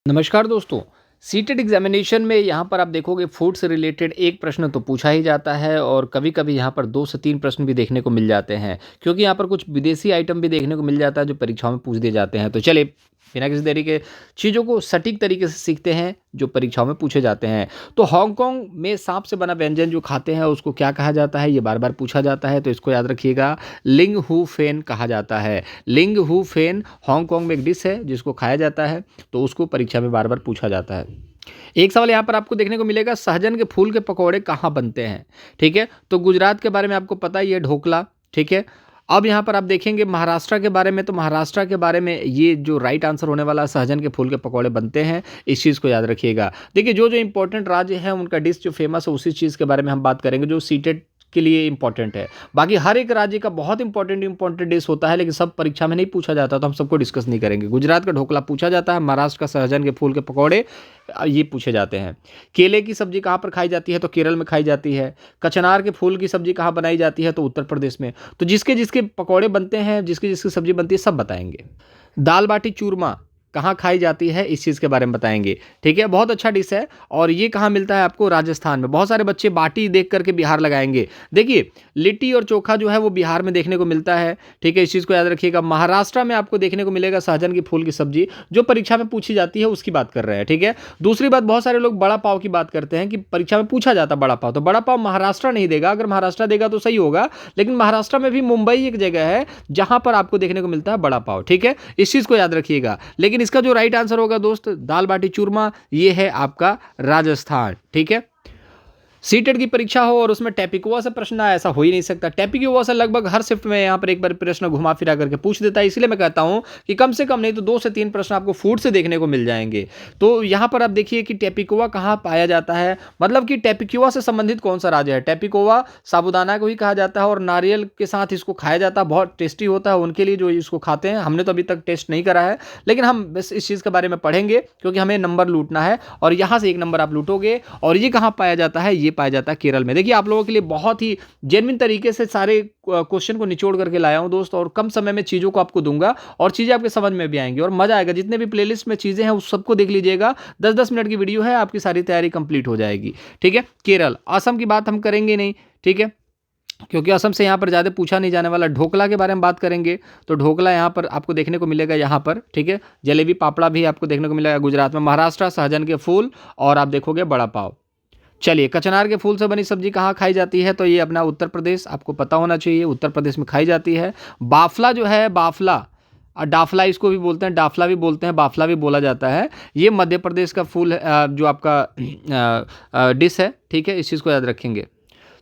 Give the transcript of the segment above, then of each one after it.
नमस्कार दोस्तों। CTET examination में यहाँ पर आप देखोगे फूड से रिलेटेड एक प्रश्न तो पूछा ही जाता है और कभी-कभी यहाँ पर 2 से 3 प्रश्न भी देखने को मिल जाते हैं, क्योंकि यहाँ पर कुछ विदेशी आइटम भी देखने को मिल जाता है जो परीक्षाओं में पूछ दिए जाते हैं। तो चलिए बिना किसी देरी के चीज़ों को सटीक तरीके से सीखते हैं जो परीक्षाओं में पूछे जाते हैं। तो हांगकांग में सांप से बना व्यंजन जो खाते हैं उसको क्या कहा जाता है? ये बार-बार पूछा जाता है, तो इसको याद रखिएगा, लिंग हू फेन कहा जाता है। लिंग हू फेन हांगकांग में एक डिश है जिसको खाया जाता है, तो उसको परीक्षा में बार-बार पूछा जाता है। एक सवाल यहाँ पर आपको देखने को मिलेगा, सहजन के फूल के पकौड़े कहाँ बनते हैं? ठीक है, तो गुजरात के बारे में आपको पता ही है, ढोकला। ठीक है, अब यहाँ पर आप देखेंगे महाराष्ट्र के बारे में, तो महाराष्ट्र के बारे में ये जो राइट आंसर होने वाला है, सहजन के फूल के पकौड़े बनते हैं। इस चीज़ को याद रखिएगा। देखिए जो जो इंपॉर्टेंट राज्य है उनका डिश जो फेमस है उसी चीज़ के बारे में हम बात करेंगे जो सीटेट के लिए इंपॉर्टेंट है। बाकी हर एक राज्य का बहुत इंपॉर्टेंट डिश होता है, लेकिन सब परीक्षा में नहीं पूछा जाता, तो हम सबको डिस्कस नहीं करेंगे। गुजरात का ढोकला पूछा जाता है, महाराष्ट्र का सहजन के फूल के पकौड़े ये पूछे जाते हैं। केले की सब्जी कहाँ पर खाई जाती है? तो केरल में खाई जाती है। कचनार के फूल की सब्जी कहाँ बनाई जाती है? तो उत्तर प्रदेश में। तो जिसके जिसके पकौड़े बनते हैं, जिसकी जिसकी सब्जी बनती है, सब बताएंगे। दाल बाटी चूरमा कहाँ खाई जाती है? इस चीज़ के बारे में बताएंगे। ठीक है, बहुत अच्छा डिश है और ये कहाँ मिलता है आपको? राजस्थान में। बहुत सारे बच्चे बाटी देख करके बिहार लगाएंगे। देखिए लिट्टी और चोखा जो है वो बिहार में देखने को मिलता है। ठीक है, इस चीज़ को याद रखिएगा। महाराष्ट्र में आपको देखने को मिलेगा सहजन की फूल की सब्जी, जो परीक्षा में पूछी जाती है उसकी बात कर रहे हैं। ठीक है, दूसरी बात, बहुत सारे लोग बड़ा पाव की बात करते हैं कि परीक्षा में पूछा जाता बड़ा पाव, तो बड़ा पाव महाराष्ट्र नहीं देगा। अगर महाराष्ट्र देगा तो सही होगा, लेकिन महाराष्ट्र में भी मुंबई एक जगह है जहां पर आपको देखने को मिलता है बड़ा पाव। ठीक है, इस चीज़ को याद रखिएगा। लेकिन इसका जो राइट आंसर होगा दोस्त, दाल बाटी चूरमा, ये है आपका राजस्थान। ठीक है, सीटेट की परीक्षा हो और उसमें टैपिकोवा से प्रश्न आए, ऐसा हो ही नहीं सकता। टैपिकोवा से लगभग हर शिफ्ट में यहाँ पर एक बार प्रश्न घुमा फिरा करके पूछ देता है, इसलिए मैं कहता हूँ कि कम से कम नहीं तो 2 से 3 प्रश्न आपको फूड से देखने को मिल जाएंगे। तो यहाँ पर आप देखिए कि टैपिकोवा कहाँ पाया जाता है, मतलब कि टैपिकोवा से संबंधित कौन सा राज्य है। टैपिकोवा साबूदाना को ही कहा जाता है और नारियल के साथ इसको खाया जाता है, बहुत टेस्टी होता है उनके लिए जो इसको खाते हैं। हमने तो अभी तक टेस्ट नहीं करा है, लेकिन हम बस इस चीज़ के बारे में पढ़ेंगे क्योंकि हमें नंबर लूटना है और यहाँ से 1 नंबर आप लूटोगे। और ये कहाँ पाया जाता है? ये पाया जाता है केरल में। देखिए आप लोगों के लिए बहुत ही जेन्युइन तरीके से सारे क्वेश्चन को निचोड़ करके लाया हूं दोस्त, और कम समय में चीज़ों को आपको दूंगा और चीज़ें आपके समझ में भी आएंगी और मजा आएगा। जितने भी प्लेलिस्ट में चीज़ें हैं उस सबको देख लीजिएगा। 10-10 मिनट की वीडियो है, आपकी सारी तैयारी कंप्लीट हो जाएगी। ठीक है, केरल, असम की बात हम करेंगे नहीं। ठीक है, क्योंकि असम से यहाँ पर ज़्यादा पूछा नहीं जाने वाला। ढोकला के बारे में बात करेंगे तो ढोकला यहाँ पर आपको देखने को मिलेगा यहाँ पर। ठीक है, जलेबी पापड़ा भी आपको देखने को मिलेगा गुजरात में। महाराष्ट्र सहजन के फूल और आप देखोगे बड़ा पाव। चलिए, कचनार के फूल से बनी सब्जी कहाँ खाई जाती है? तो ये अपना उत्तर प्रदेश, आपको पता होना चाहिए, उत्तर प्रदेश में खाई जाती है। बाफला जो है, बाफला डाफला इसको भी बोलते हैं, डाफला भी बोलते हैं, बाफला भी बोला जाता है। ये मध्य प्रदेश का फूल जो आपका डिश है। ठीक है, इस चीज़ को याद रखेंगे।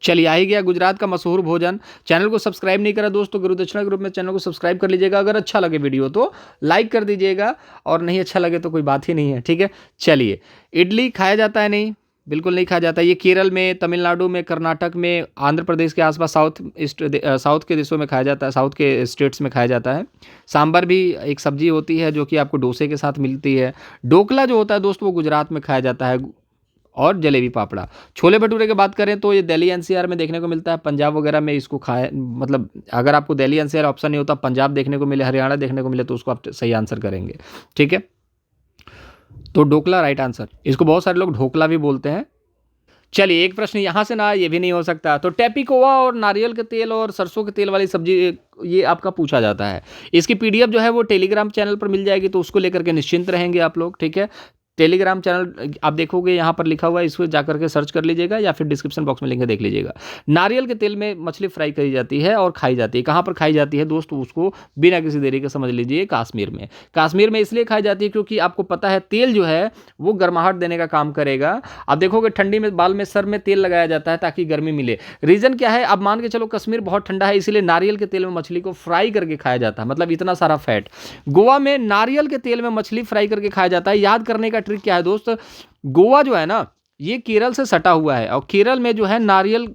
चलिए, आ ही गया गुजरात का मशहूर भोजन। चैनल को सब्सक्राइब नहीं करा दोस्तों, गुरु दक्षिणा ग्रुप में चैनल को सब्सक्राइब कर लीजिएगा। अगर अच्छा लगे वीडियो तो लाइक कर दीजिएगा और नहीं अच्छा लगे तो कोई बात ही नहीं है। ठीक है, चलिए, इडली खाया जाता है? नहीं, बिल्कुल नहीं खाया जाता। ये केरल में, तमिलनाडु में, कर्नाटक में, आंध्र प्रदेश के आसपास साउथ के देशों में खाया जाता है, साउथ के स्टेट्स में खाया जाता है। सांबर भी एक सब्जी होती है जो कि आपको डोसे के साथ मिलती है। ढोकला जो होता है दोस्त वो गुजरात में खाया जाता है और जलेबी पापड़ा। छोले भटूरे की बात करें तो ये दिल्ली एनसीआर में देखने को मिलता है, पंजाब वगैरह में इसको खाए, मतलब अगर आपको दिल्ली एनसीआर ऑप्शन नहीं होता, पंजाब देखने को मिले, हरियाणा देखने को मिले, तो उसको आप सही आंसर करेंगे। ठीक है, तो ढोकला राइट आंसर। इसको बहुत सारे लोग ढोकला भी बोलते हैं। चलिए, एक प्रश्न यहाँ से ना, ये भी नहीं हो सकता। तो टैपिकोवा और नारियल के तेल और सरसों के तेल वाली सब्जी ये आपका पूछा जाता है। इसकी पीडीएफ जो है वो टेलीग्राम चैनल पर मिल जाएगी, तो उसको लेकर के निश्चिंत रहेंगे आप लोग। ठीक है, टेलीग्राम चैनल आप देखोगे यहाँ पर लिखा हुआ है, इसको जाकर के सर्च कर लीजिएगा या फिर डिस्क्रिप्शन बॉक्स में लिंक है, देख लीजिएगा। नारियल के तेल में मछली फ्राई करी जाती है और खाई जाती है। कहाँ पर खाई जाती है दोस्तों? उसको बिना किसी देरी के समझ लीजिए, कश्मीर में। कश्मीर में इसलिए खाई जाती है क्योंकि आपको पता है तेल जो है वो गर्माहट देने का काम करेगा। आप देखोगे ठंडी में बाल में, सर में तेल लगाया जाता है ताकि गर्मी मिले। रीजन क्या है? अब मान के चलो कश्मीर बहुत ठंडा है, इसीलिए नारियल के तेल में मछली को फ्राई करके खाया जाता है, मतलब इतना सारा फैट। गोवा में नारियल के तेल में मछली फ्राई करके खाया जाता है। याद करने का ट्रिक क्या है दोस्त? गोवा जो है ना, ये केरल से सटा हुआ है और केरल में जो है नारियल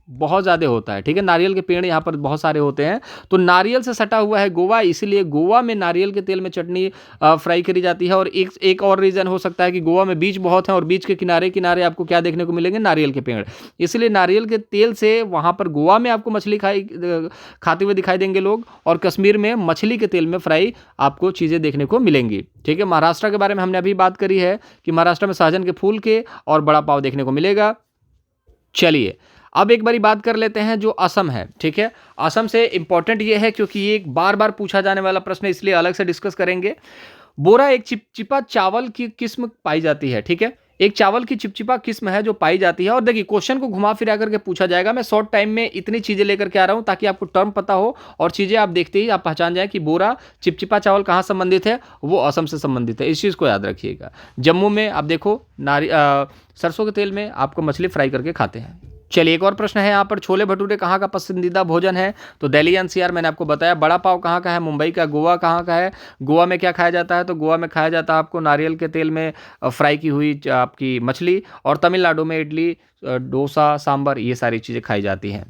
बहुत ज़्यादा होता है, ठीक है। नारियल के पेड़ यहाँ पर बहुत सारे होते हैं, तो नारियल से सटा हुआ है गोवा, इसीलिए गोवा में नारियल के तेल में चटनी फ्राई करी जाती है। और एक और रीज़न हो सकता है कि गोवा में बीच बहुत हैं और बीच के किनारे किनारे आपको क्या देखने को मिलेंगे, नारियल के पेड़, इसलिए नारियल के तेल से वहाँ पर गोवा में आपको मछली खाते हुए दिखाई देंगे लोग, और कश्मीर में मछली के तेल में फ्राई आपको चीज़ें देखने को मिलेंगी, ठीक है। महाराष्ट्र के बारे में हमने अभी बात करी है कि महाराष्ट्र में सहजन के फूल के और बड़ा पाव देखने को मिलेगा। चलिए अब एक बारी बात कर लेते हैं जो असम है, ठीक है। असम से इंपॉर्टेंट ये है क्योंकि ये एक बार बार पूछा जाने वाला प्रश्न है, इसलिए अलग से डिस्कस करेंगे। बोरा एक चिपचिपा चावल की किस्म पाई जाती है, ठीक है। एक चावल की चिपचिपा किस्म है जो पाई जाती है। और देखिए क्वेश्चन को घुमा फिरा करके पूछा जाएगा। मैं शॉर्ट टाइम में इतनी चीजें लेकर के आ रहा हूं ताकि आपको टर्म पता हो और चीजें आप देखते ही आप पहचान जाए कि बोरा चिपचिपा चावल कहां संबंधित है, वो असम से संबंधित है। इस चीज को याद रखिएगा। जम्मू में आप देखो सरसों के तेल में आपको मछली फ्राई करके खाते हैं। चलिए एक और प्रश्न है यहाँ पर, छोले भटूरे कहाँ का पसंदीदा भोजन है? तो दिल्ली एनसीआर, मैंने आपको बताया। बड़ा पाव कहाँ का है? मुंबई का। गोवा कहाँ का है? गोवा में क्या खाया जाता है? तो गोवा में खाया जाता है आपको नारियल के तेल में फ्राई की हुई आपकी मछली। और तमिलनाडु में इडली, डोसा, सांभर, ये सारी चीज़ें खाई जाती हैं।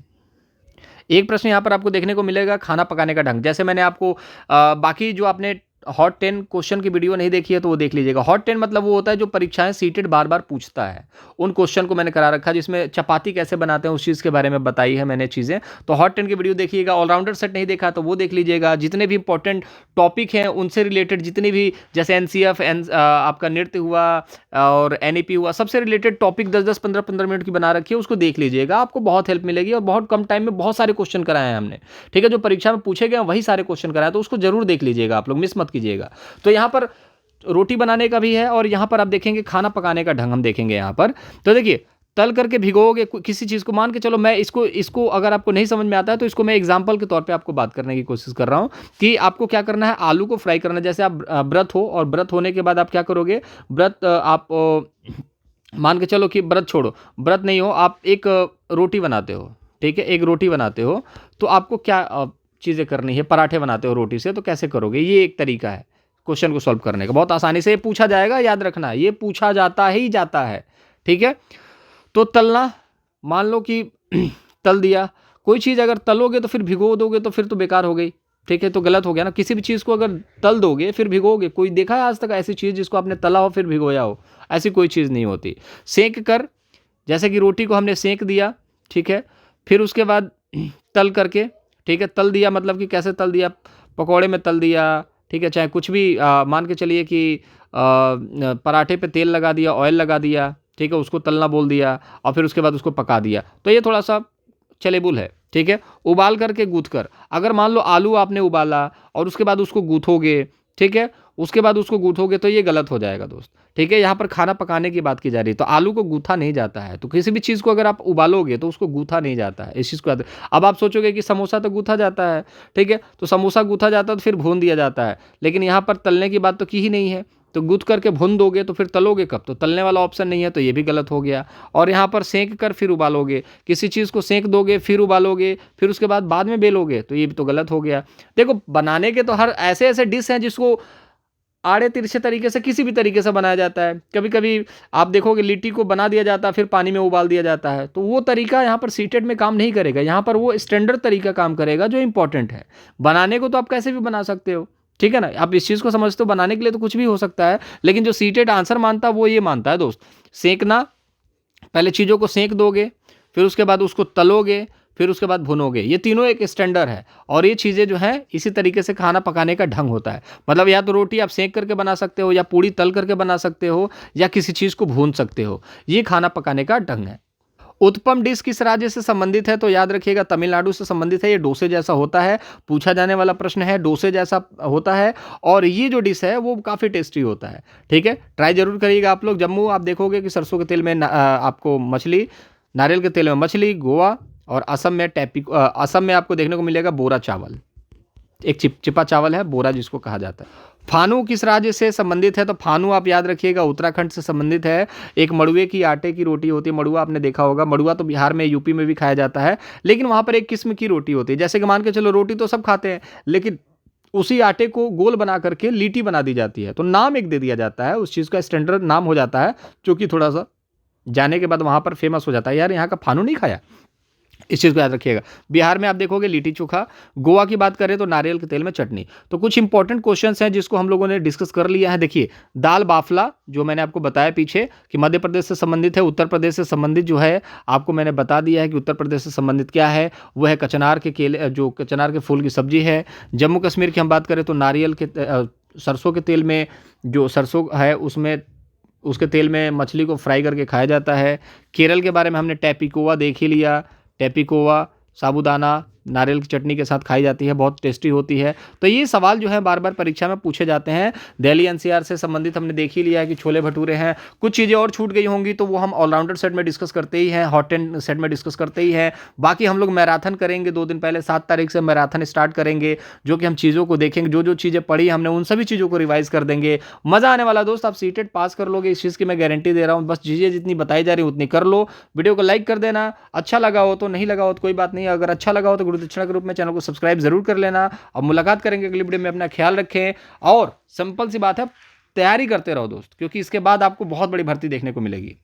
एक प्रश्न यहाँ पर आपको देखने को मिलेगा, खाना पकाने का ढंग। जैसे मैंने आपको बाकी जो आपने हॉट 10 क्वेश्चन की वीडियो नहीं देखी है तो वो देख लीजिएगा। हॉट 10 मतलब वो होता है जो परीक्षाएं सीटेड बार बार पूछता है, उन क्वेश्चन को मैंने करा रखा है, जिसमें चपाती कैसे बनाते हैं उस चीज़ के बारे में बताई है मैंने चीज़ें। तो हॉट 10 की वीडियो देखिएगा। ऑलराउंडर सेट नहीं देखा तो वो देख लीजिएगा। जितने भी इंपॉर्टेंट टॉपिक हैं उनसे रिलेटेड जितनी भी, जैसे एनसीएफ, आपका नृत्य हुआ और एनईपी हुआ, सबसे रिलेटेड टॉपिक 10-10, 15-15 मिनट की बना रखी है, उसको देख लीजिएगा। आपको बहुत हेल्प मिलेगी और बहुत कम टाइम में बहुत सारे क्वेश्चन कराए हैं हमने, ठीक है। जो परीक्षा में पूछे गए वही सारे क्वेश्चन कराए, तो उसको जरूर देख लीजिएगा आप लोग, मिस मत कीजिएगा। तो यहाँ पर रोटी बनाने का भी है और यहाँ पर आप देखेंगे खाना पकाने का ढंग हम देखेंगे यहाँ पर। तो देखिए तल करके भिगोगे किसी चीज़ को, मान के चलो मैं इसको अगर आपको नहीं समझ में आता है तो इसको मैं एग्जांपल के तौर पे आपको बात करने की कोशिश कर रहा हूँ कि आपको क्या करना है। आलू को फ्राई करना है। जैसे आप व्रत हो और व्रत होने के बाद आप क्या करोगे, व्रत आप मान के चलो कि व्रत छोड़ो, व्रत नहीं हो, आप एक रोटी बनाते हो, ठीक है, एक रोटी बनाते हो, तो आपको क्या चीज़ें करनी है, पराठे बनाते हो रोटी से, तो कैसे करोगे, ये एक तरीका है क्वेश्चन को सॉल्व करने का। बहुत आसानी से ये पूछा जाएगा, याद रखना, ये पूछा जाता ही जाता है, ठीक है। तो तलना, मान लो कि तल दिया, कोई चीज़ अगर तलोगे तो फिर भिगो दोगे तो फिर तो बेकार हो गई, ठीक है, तो गलत हो गया ना। किसी भी चीज़ को अगर तल दोगे फिर भिगोगे, कोई देखा है आज तक ऐसी चीज़ जिसको आपने तला हो फिर भिगोया हो? ऐसी कोई चीज़ नहीं होती। सेंक कर, जैसे कि रोटी को हमने सेंक दिया, ठीक है, फिर उसके बाद तल करके, ठीक है, तल दिया मतलब कि कैसे तल दिया, पकौड़े में तल दिया, ठीक है, चाहे कुछ भी मान के चलिए कि पराठे पे तेल लगा दिया, ऑयल लगा दिया, ठीक है, उसको तलना बोल दिया और फिर उसके बाद उसको पका दिया, तो ये थोड़ा सा चलेबुल है, ठीक है। उबाल करके गूँथ कर, अगर मान लो आलू आपने उबाला और उसके बाद उसको गूँथोगे, ठीक है, उसके बाद उसको गूँथोगे तो ये गलत हो जाएगा दोस्त, ठीक है। यहाँ पर खाना पकाने की बात की जा रही है, तो आलू को गूँथा नहीं जाता है। तो किसी भी चीज़ को अगर आप उबालोगे तो उसको गूँथा नहीं जाता है, इस चीज़ को याद। अब आप सोचोगे कि समोसा तो गूँथा जाता है, ठीक है, तो समोसा गूँथा जाता है तो फिर भून दिया जाता है, लेकिन यहाँ पर तलने की बात तो की ही नहीं है। तो गूँथ करके भून दोगे तो फिर तलोगे कब? तो तलने वाला ऑप्शन नहीं है, तो ये भी गलत हो गया। और यहाँ पर सेंक कर फिर उबालोगे, किसी चीज़ को सेंक दोगे फिर उबालोगे फिर उसके बाद में बेलोगे, तो ये भी तो गलत हो गया। देखो बनाने के तो हर ऐसे ऐसे डिश हैं जिसको आड़े तिरछे तरीके से किसी भी तरीके से बनाया जाता है। कभी कभी आप देखोगे लिट्टी को बना दिया जाता है फिर पानी में उबाल दिया जाता है, तो वो तरीका यहाँ पर सीटेड में काम नहीं करेगा। यहाँ पर वो स्टैंडर्ड तरीका काम करेगा जो इंपॉर्टेंट है। बनाने को तो आप कैसे भी बना सकते हो, ठीक है ना, आप इस चीज़ को समझते हो, बनाने के लिए तो कुछ भी हो सकता है, लेकिन जो सीटेड आंसर मानता है वो ये मानता है दोस्त, सेंकना, पहले चीज़ों को सेंक दोगे फिर उसके बाद उसको तलोगे फिर उसके बाद भुनोगे, ये तीनों एक स्टैंडर्ड है। और ये चीज़ें जो है इसी तरीके से खाना पकाने का ढंग होता है। मतलब या तो रोटी आप सेंक करके बना सकते हो, या पूड़ी तल करके बना सकते हो, या किसी चीज़ को भून सकते हो, ये खाना पकाने का ढंग है। उत्पम डिश किस राज्य से संबंधित है? तो याद रखिएगा तमिलनाडु से संबंधित है। ये डोसे जैसा होता है, पूछा जाने वाला प्रश्न है, डोसे जैसा होता है और ये जो डिश है वो काफ़ी टेस्टी होता है, ठीक है, ट्राई जरूर करिएगा आप लोग। जम्मू आप देखोगे कि सरसों के तेल में आपको मछली, नारियल के तेल में मछली, गोवा और असम में असम में आपको देखने को मिलेगा बोरा चावल, एक चिपचिपा चावल है, बोरा जिसको कहा जाता है। फानू किस राज्य से संबंधित है? तो फानू आप याद रखिएगा उत्तराखंड से संबंधित है। एक मड़ुए की आटे की रोटी होती है, मड़ुआ आपने देखा होगा, मड़ुआ तो बिहार में यूपी में भी खाया जाता है, लेकिन वहाँ पर एक किस्म की रोटी होती है। जैसे कि मान के चलो रोटी तो सब खाते हैं, लेकिन उसी आटे को गोल बना करके लीटी बना दी जाती है, तो नाम एक दे दिया जाता है, उस चीज़ का स्टैंडर्ड नाम हो जाता है, जो कि थोड़ा सा जाने के बाद वहाँ पर फेमस हो जाता है, यार यहाँ का फानू नहीं खाया, इस चीज़ को याद रखिएगा। बिहार में आप देखोगे लिट्टी चोखा, गोवा की बात करें तो नारियल के तेल में चटनी। तो कुछ इंपॉर्टेंट क्वेश्चंस हैं जिसको हम लोगों ने डिस्कस कर लिया है। देखिए, दाल बाफला जो मैंने आपको बताया पीछे कि मध्य प्रदेश से संबंधित है, उत्तर प्रदेश से संबंधित जो है आपको मैंने बता दिया है कि उत्तर प्रदेश से संबंधित क्या है, वो है कचनार के केले, जो कचनार के फूल की सब्जी है। जम्मू कश्मीर की हम बात करें तो नारियल के सरसों के तेल में, जो सरसों है उसमें, उसके तेल में मछली को फ्राई करके खाया जाता है। केरल के बारे में हमने टैपिकोवा देख ही लिया। टैपिकोवा साबूदाना नारियल की चटनी के साथ खाई जाती है, बहुत टेस्टी होती है। तो ये सवाल जो है बार बार परीक्षा में पूछे जाते हैं। दिल्ली एनसीआर से संबंधित हमने देख ही लिया है कि छोले भटूरे हैं। कुछ चीज़ें और छूट गई होंगी तो वो हम ऑलराउंडर सेट में डिस्कस करते ही हैं, हॉट एंड सेट में डिस्कस करते ही हैं। बाकी हम लोग मैराथन करेंगे 2 दिन पहले, 7 तारीख से मैराथन स्टार्ट करेंगे, जो कि हम चीज़ों को देखेंगे, जो जो चीज़ें पढ़ी हमने उन सभी चीज़ों को रिवाइज कर देंगे। मज़ा आने वाला दोस्त, आप सीटेट पास कर लोगे, इस चीज़ की मैं गारंटी दे रहा हूँ। बस चीज़ें जितनी बताई जा रही है उतनी कर लो। वीडियो को लाइक कर देना, अच्छा लगा हो तो, नहीं लगा हो तो कोई बात नहीं। अगर अच्छा लगा हो तो गुरु दक्षिणा के रूप में चैनल को सब्सक्राइब जरूर कर लेना। और मुलाकात करेंगे अगली वीडियो में। अपना ख्याल रखें और सिंपल सी बात है, तैयारी करते रहो दोस्त, क्योंकि इसके बाद आपको बहुत बड़ी भर्ती देखने को मिलेगी।